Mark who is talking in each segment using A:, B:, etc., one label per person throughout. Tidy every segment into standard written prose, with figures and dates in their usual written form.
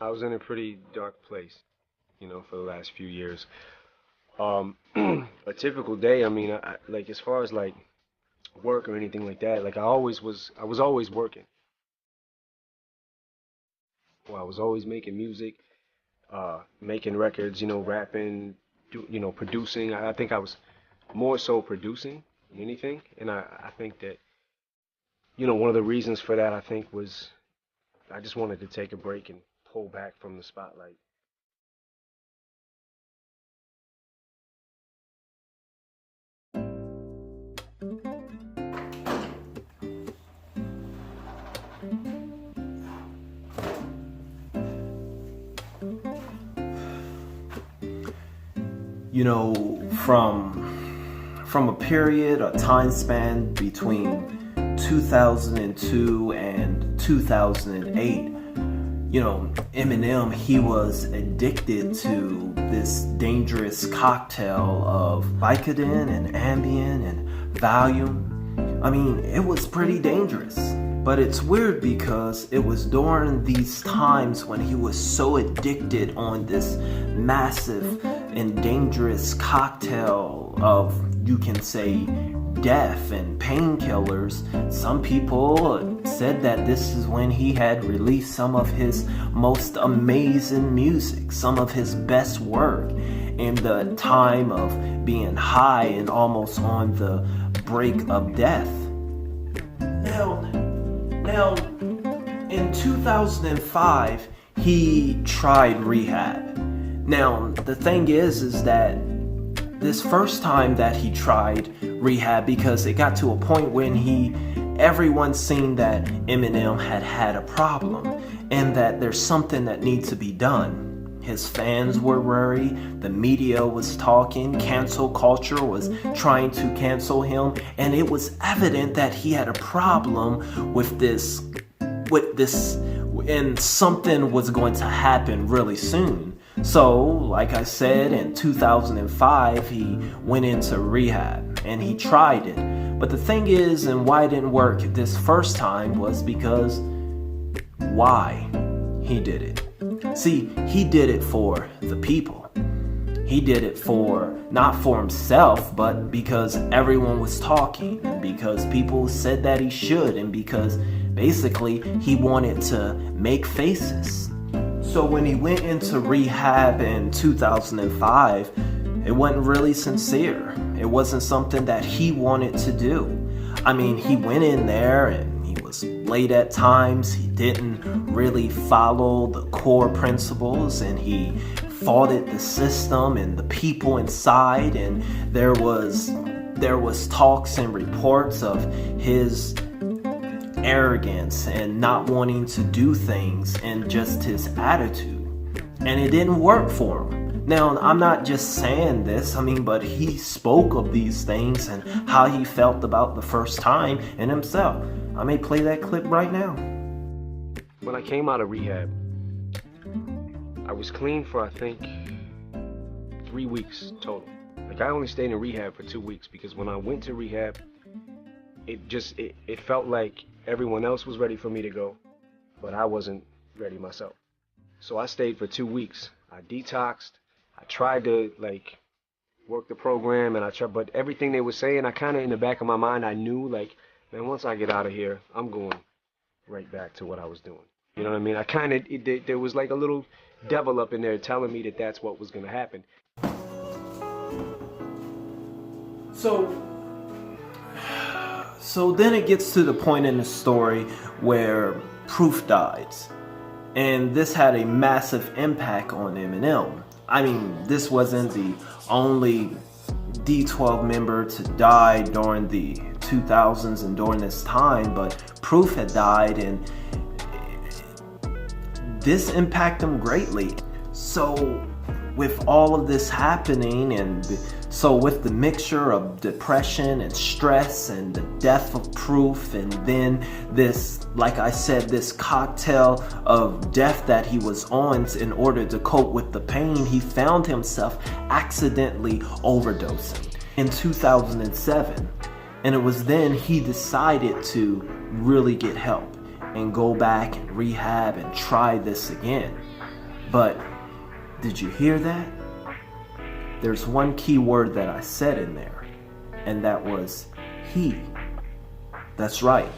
A: I was in a pretty dark place, for the last few years. A typical day, I mean, like as far as like work or anything like that, like I was always working. Well, I was always making music, making records, rapping, producing. I think I was more so producing than anything, and I think that, one of the reasons for that, I think, was I just wanted to take a break and pull back from the spotlight.
B: You know, from a period, a time span between 2002 and 2008, Eminem, he was addicted to this dangerous cocktail of Vicodin and Ambien and Valium. I mean, it was pretty dangerous. But it's weird because it was during these times when he was so addicted on this massive and dangerous cocktail of, you can say, death and painkillers. Some people said that this is when he had released some of his most amazing music, some of his best work in the time of being high and almost on the brink of death. Now, in 2005, he tried rehab. Now, the thing is that this first time that he tried rehab, because it got to a point when everyone seen that Eminem had a problem and that there's something that needs to be done. His fans were worried, the media was talking, cancel culture was trying to cancel him, and it was evident that he had a problem with this, and something was going to happen really soon. So, like I said, in 2005, he went into rehab and he tried it. But the thing is, and why it didn't work this first time was because why he did it. See, he did it for the people. He did it not for himself, but because everyone was talking, and because people said that he should, and because basically he wanted to make faces. So when he went into rehab in 2005, it wasn't really sincere. It wasn't something that he wanted to do. I mean, he went in there and he was late at times. He didn't really follow the core principles, and he faulted the system and the people inside. And there was talks and reports of his arrogance and not wanting to do things and just his attitude. And it didn't work for him. Now, I'm not just saying this, but he spoke of these things and how he felt about the first time and himself. I may play that clip right now.
A: When I came out of rehab, I was clean for, I think, 3 weeks total. Like, I only stayed in rehab for 2 weeks because when I went to rehab, it felt like everyone else was ready for me to go, but I wasn't ready myself. So I stayed for 2 weeks. I detoxed. I tried to work the program, and but everything they were saying, I kind of in the back of my mind, I knew man, once I get out of here, I'm going right back to what I was doing. You know what I mean? I kind of, there was like a little devil up in there telling me that that's what was going to happen.
B: So then it gets to the point in the story where Proof dies. And this had a massive impact on Eminem. I mean, this wasn't the only D12 member to die during the 2000s and during this time, but Proof had died, and this impacted him greatly. So with all of this happening, and so with the mixture of depression and stress and the death of Proof, and then this, like I said, this cocktail of death that he was on in order to cope with the pain, he found himself accidentally overdosing in 2007. And it was then he decided to really get help and go back and rehab and try this again. But did you hear that? There's one key word that I said in there, and that was he. That's right.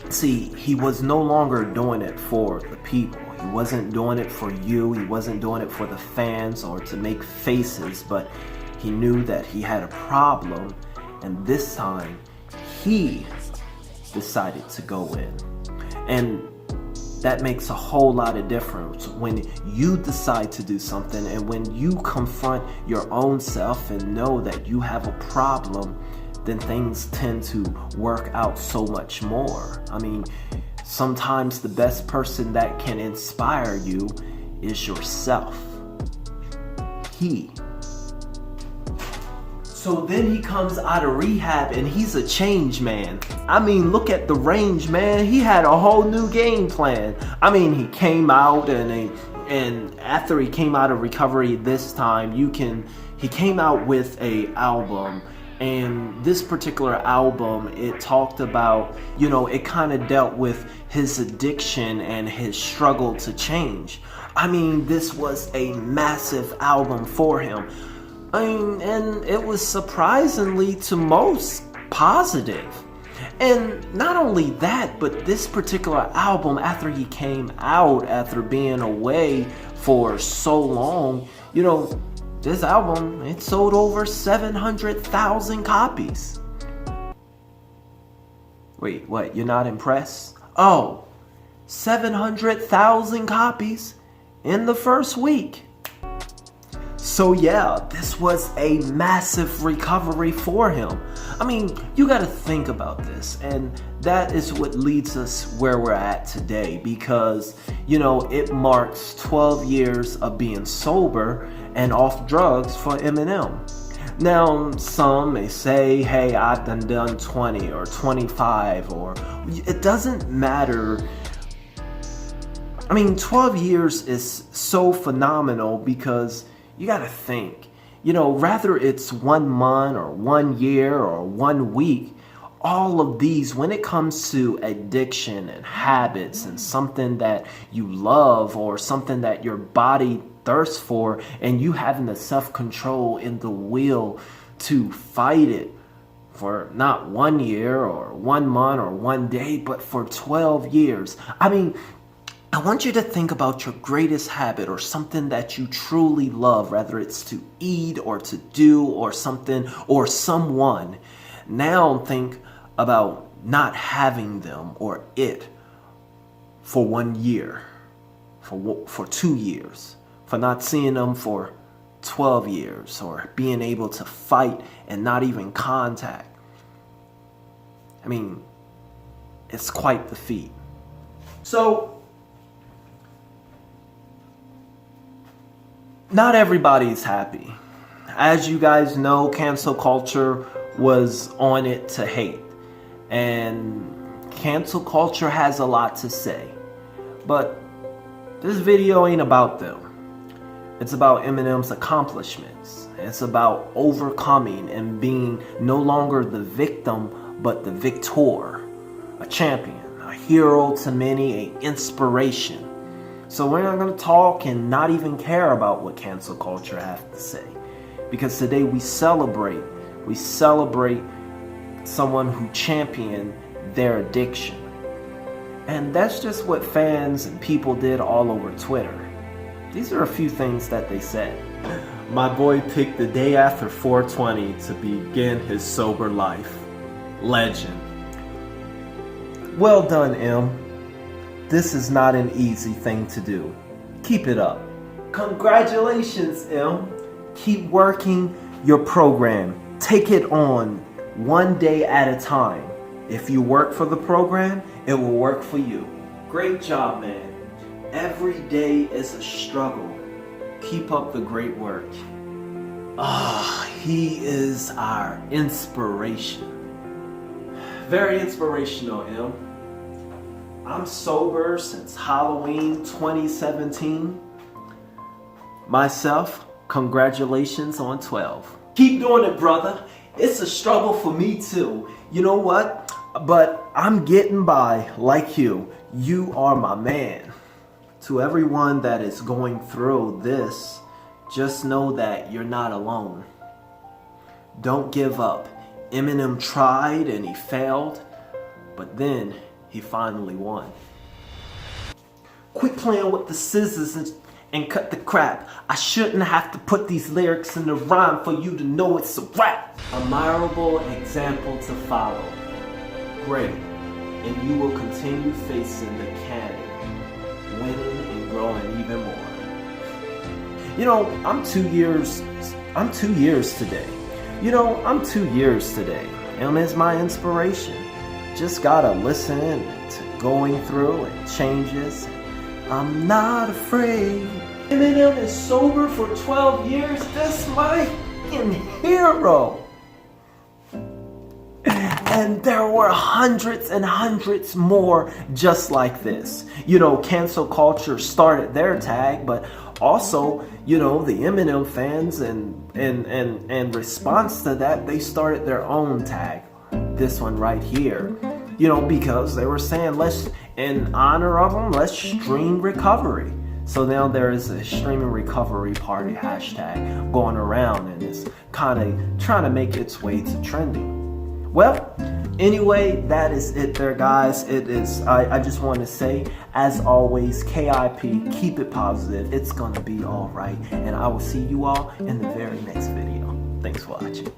B: See, he was no longer doing it for the people. He wasn't doing it for you. He wasn't doing it for the fans or to make faces, but he knew that he had a problem, and this time he decided to go in. And that makes a whole lot of difference when you decide to do something and when you confront your own self and know that you have a problem, then things tend to work out so much more. I mean, sometimes the best person that can inspire you is yourself. He. So then he comes out of rehab and he's a change man. I mean, look at the range, man. He had a whole new game plan. I mean, he came out and after he came out of recovery this time, he came out with a album. And this particular album, it talked about, it kind of dealt with his addiction and his struggle to change. I mean, this was a massive album for him. And it was surprisingly to most positive. And not only that, but this particular album, after he came out, after being away for so long, this album, it sold over 700,000 copies. Wait, what? You're not impressed? Oh, 700,000 copies in the first week. So yeah, this was a massive recovery for him. I mean, you got to think about this, and that is what leads us where we're at today, because, it marks 12 years of being sober and off drugs for Eminem. Now, some may say, hey, I've done 20 or 25, or it doesn't matter. I mean, 12 years is so phenomenal because you got to think, rather it's 1 month or 1 year or 1 week, all of these, when it comes to addiction and habits and something that you love or something that your body thirsts for, and you having the self-control and the will to fight it for not 1 year or 1 month or 1 day, but for 12 years. I mean, I want you to think about your greatest habit or something that you truly love, whether it's to eat or to do or something or someone. Now think about not having them or it for 1 year, for 2 years, for not seeing them for 12 years, or being able to fight and not even contact. I mean, it's quite the feat. So, not everybody's happy. As you guys know, cancel culture was on it to hate. And cancel culture has a lot to say. But this video ain't about them. It's about Eminem's accomplishments. It's about overcoming and being no longer the victim, but the victor. A champion, a hero to many, an inspiration. So we're not going to talk and not even care about what cancel culture has to say. Because today we celebrate someone who championed their addiction. And that's just what fans and people did all over Twitter. These are a few things that they said. My boy picked the day after 420 to begin his sober life. Legend. Well done, M. This is not an easy thing to do. Keep it up. Congratulations, M. Keep working your program. Take it on 1 day at a time. If you work for the program, it will work for you. Great job, man. Every day is a struggle. Keep up the great work. He is our inspiration. Very inspirational, M. I'm sober since Halloween 2017. Myself, congratulations on 12. Keep doing it, brother. It's a struggle for me too. You know what? But I'm getting by like you. You are my man. To everyone that is going through this, just know that you're not alone. Don't give up. Eminem tried and he failed, but then he finally won. Quit playing with the scissors and cut the crap. I shouldn't have to put these lyrics in the rhyme for you to know it's a rap. Admirable example to follow. Great. And you will continue facing the cannon, winning and growing even more. You know, I'm 2 years today. I'm 2 years today. And it's my inspiration. Just gotta listen to going through and changes. I'm not afraid. Eminem is sober for 12 years. That's my fucking hero. And there were hundreds and hundreds more just like this. Cancel culture started their tag, but also, the Eminem fans and in response to that, they started their own tag. This one right here. Because they were saying, in honor of them, let's stream recovery. So now there is a streaming recovery party hashtag going around, and it's kind of trying to make its way to trending. Well, anyway, that is it there, guys. I just want to say, as always, KIP, keep it positive. It's going to be all right. And I will see you all in the very next video. Thanks for watching.